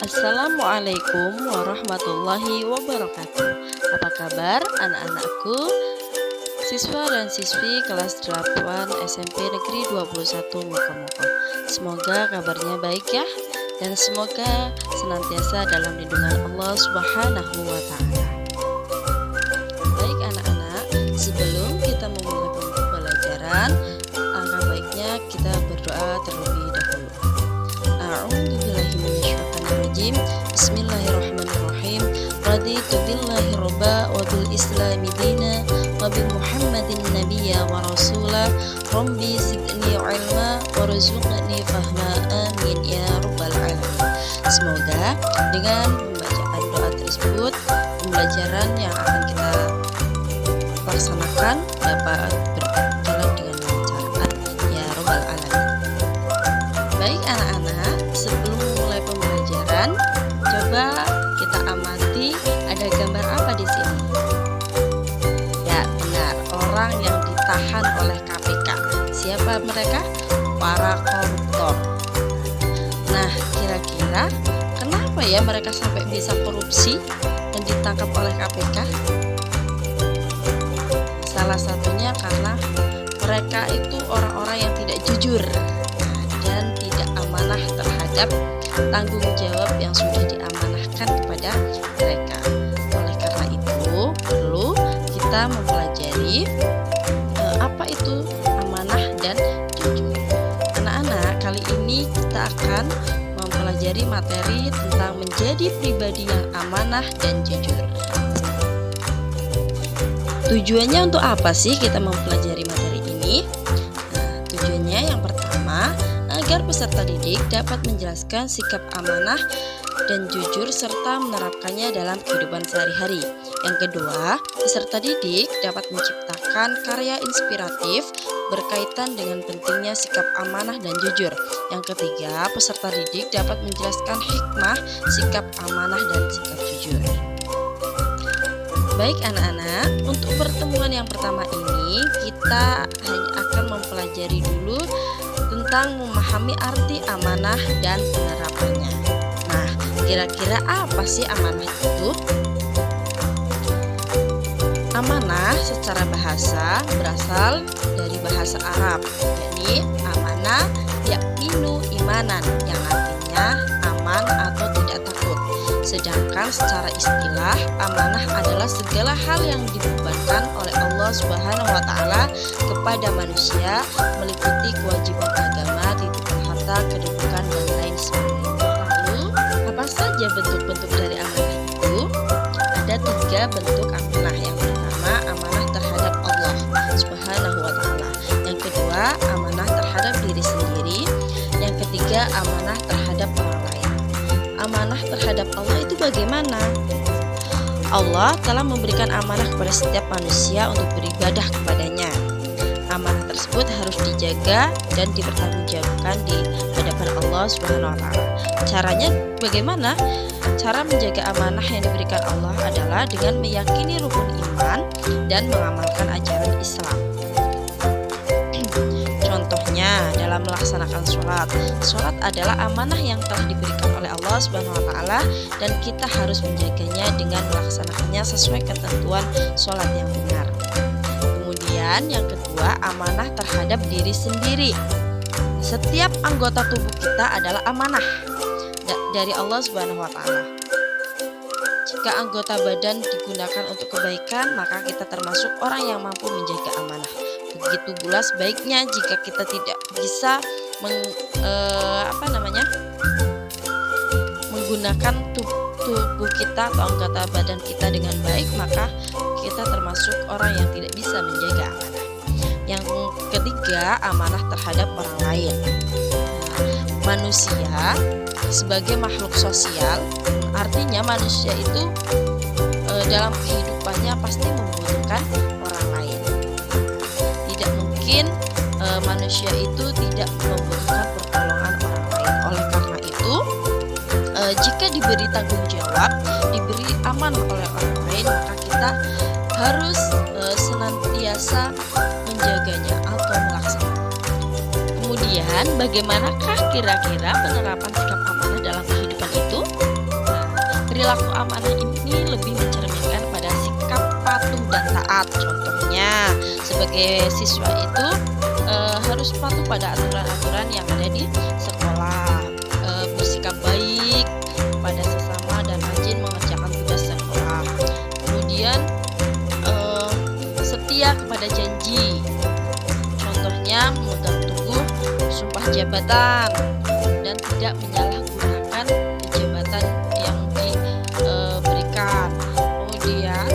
Assalamualaikum warahmatullahi wabarakatuh. Apa kabar anak-anakku? Siswa dan siswi kelas 8 SMP Negeri 21 Mokomogo. Semoga kabarnya baik ya, dan semoga senantiasa dalam lindungan Allah Subhanahu wa taala. Baik anak-anak, sebelum kita memulai pembelajaran, alangkah baiknya kita berdoa terlebih dahulu. A'udzubillahi minasyaitonirrajim. Bismillahirrahmanirrahim. Raditu billahi robba wa bil islami dina wa bi Muhammadin nabiyya wa rasula. Rabbi zidni ilma warzuqni fahma. Amin ya rabbal alamin. Semoga dengan pembacaan doa tersebut, pembelajaran yang akan kita laksanakan dapat berjalan dengan lancar. Amin ya rabbal alamin. Baik anak-anak, sebelum memulai pembelajaran, coba kita amati ada gambar apa di sini. Ya, benar, orang yang ditahan oleh KPK. Siapa mereka? Para koruptor. Nah, kira-kira kenapa ya mereka sampai bisa korupsi dan ditangkap oleh KPK? Salah satunya karena mereka itu orang-orang yang tidak jujur dan tidak amanah terhadap tanggung jawab yang sudah diamanahkan kepada mereka. Oleh karena itu, perlu kita mempelajari apa itu amanah dan jujur. Anak-anak, kali ini kita akan mempelajari materi tentang menjadi pribadi yang amanah dan jujur. Tujuannya untuk apa sih kita mempelajari materi ini? Nah, tujuannya yang pertama, agar peserta didik dapat menjelaskan sikap amanah dan jujur serta menerapkannya dalam kehidupan sehari-hari. Yang kedua, peserta didik dapat menciptakan karya inspiratif berkaitan dengan pentingnya sikap amanah dan jujur. Yang ketiga, peserta didik dapat menjelaskan hikmah sikap amanah dan sikap jujur. Baik anak-anak, untuk pertemuan yang pertama ini kita hanya akan mempelajari dulu tentang memahami arti amanah dan penerapannya. Nah, kira-kira apa sih amanah itu? Amanah secara bahasa berasal dari bahasa Arab, yakni amanah yakminu imanan, yang artinya aman atau tidak takut. Sedangkan secara istilah, amanah adalah segala hal yang dibebankan oleh Allah Subhanahu wa taala kepada manusia, meliputi kewajiban agama, titipan harta, kedudukan dan lain sebagainya. Lalu, apa saja bentuk-bentuk dari amanah itu? Ada 3 bentuk amanah. Yang pertama, amanah terhadap Allah Subhanahu wa taala. Yang kedua, amanah terhadap diri sendiri. Yang ketiga, amanah terhadap orang lain. Amanah terhadap Allah itu bagaimana? Allah telah memberikan amanah kepada setiap manusia untuk beribadah kepadanya. Amanah tersebut harus dijaga dan dipertanggungjawabkan di hadapan Allah Subhanahu wa taala. Caranya bagaimana? Cara menjaga amanah yang diberikan Allah adalah dengan meyakini rukun iman dan mengamalkan ajaran Islam. Contohnya dalam melaksanakan sholat. Sholat adalah amanah yang telah diberikan oleh Allah Subhanahu wa taala dan kita harus menjaganya dengan melaksanakannya sesuai ketentuan sholat yang benar. Kemudian yang kedua, amanah terhadap diri sendiri. Setiap anggota tubuh kita adalah amanah dari Allah Subhanahu wa taala. Jika anggota badan digunakan untuk kebaikan, maka kita termasuk orang yang mampu menjaga amanah. Begitu pula sebaiknya jika kita tidak bisa menggunakan tubuh kita atau anggota badan kita dengan baik, maka kita termasuk orang yang tidak bisa menjaga amanah. Yang ketiga, amanah terhadap orang lain. Manusia sebagai makhluk sosial, artinya manusia itu dalam kehidupannya pasti membutuhkan orang lain. Tidak mungkin manusia itu tidak membutuhkan pertolongan orang lain. Oleh karena itu, jika diberi tanggung jawab, diberi amanah oleh orang lain, maka kita harus senantiasa menjaganya atau melaksanakannya. Kemudian, bagaimanakah kira-kira penerapan sikap amanah dalam kehidupan itu? perilaku amanah ini lebih mencerminkan pada sikap patuh dan taat. Contohnya, sebagai siswa itu harus patuh pada aturan-aturan yang ada di sekolah, bersikap baik pada sesama dan rajin mengerjakan tugas sekolah. Kemudian setia kepada janji. Contohnya memegang teguh sumpah jabatan dan tidak menyalahgunakan jabatan yang diberikan. Kemudian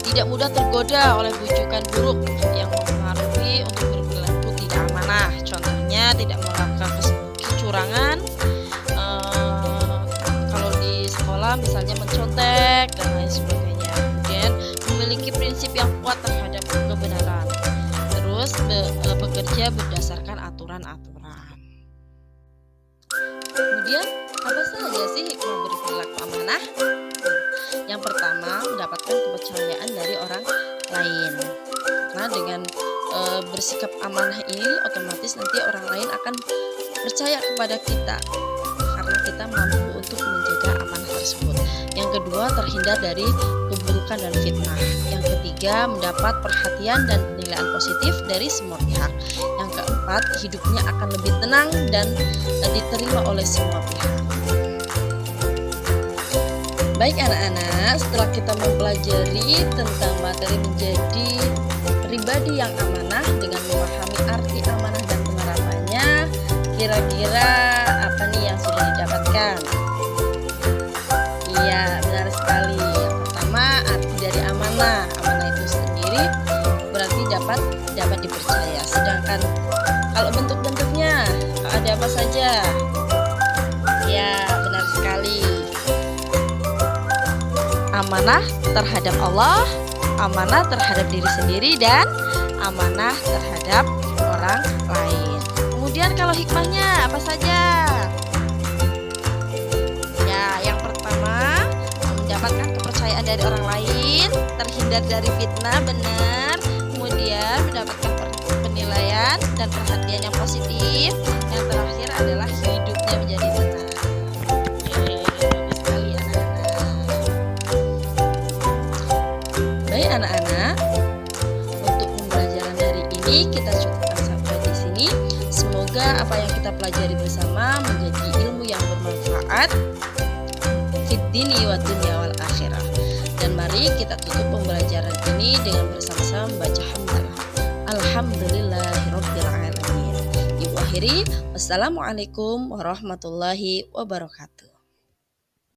tidak mudah tergoda oleh bujukan buruk yang mempengaruhi untuk berperilaku tidak amanah. Contohnya tidak melakukan kecurangan, kalau di sekolah misalnya mencontek dan lain sebagainya. Kemudian memiliki prinsip yang kuat terhadap kebenaran. Terus bekerja berdasarkan aturan-aturan. Kemudian apa saja sih hikmah berperilaku amanah? Yang pertama, mendapatkan kepercayaan dari orang lain. Karena dengan bersikap amanah ini otomatis nanti orang lain akan percaya kepada kita karena kita mampu untuk menjaga amanah tersebut. Yang kedua, terhindar dari keburukan dan fitnah. Yang ketiga, mendapat perhatian dan penilaian positif dari semua pihak. Yang keempat, hidupnya akan lebih tenang dan diterima oleh semua pihak. Baik anak-anak, setelah kita mempelajari tentang materi menjadi pribadi yang amanah dengan memahami arti amanah dan penerapannya, kira-kira apa nih yang sudah didapatkan? Iya, benar sekali. Yang pertama, arti dari amanah. Amanah itu sendiri berarti dapat dipercaya. Sedangkan kalau bentuk-bentuknya ada apa saja? Ya, benar sekali. Amanah terhadap Allah, amanah terhadap diri sendiri, dan amanah terhadap orang lain. Kemudian kalau hikmahnya apa saja? Ya, yang pertama, mendapatkan kepercayaan dari orang lain, terhindar dari fitnah, benar. Kemudian mendapatkan penilaian dan perhatian yang positif. Yang terakhir adalah hidupnya menjadi tenang. Anak-anak, untuk pembelajaran hari ini kita cukupkan sampai di sini. Semoga apa yang kita pelajari bersama menjadi ilmu yang bermanfaat fid dini wa dunya wal akhirah. Dan mari kita tutup pembelajaran ini dengan bersama-sama membaca hamdalah. Alhamdulillahirabbil alamin. Ibu akhiri, wassalamualaikum warahmatullahi wabarakatuh.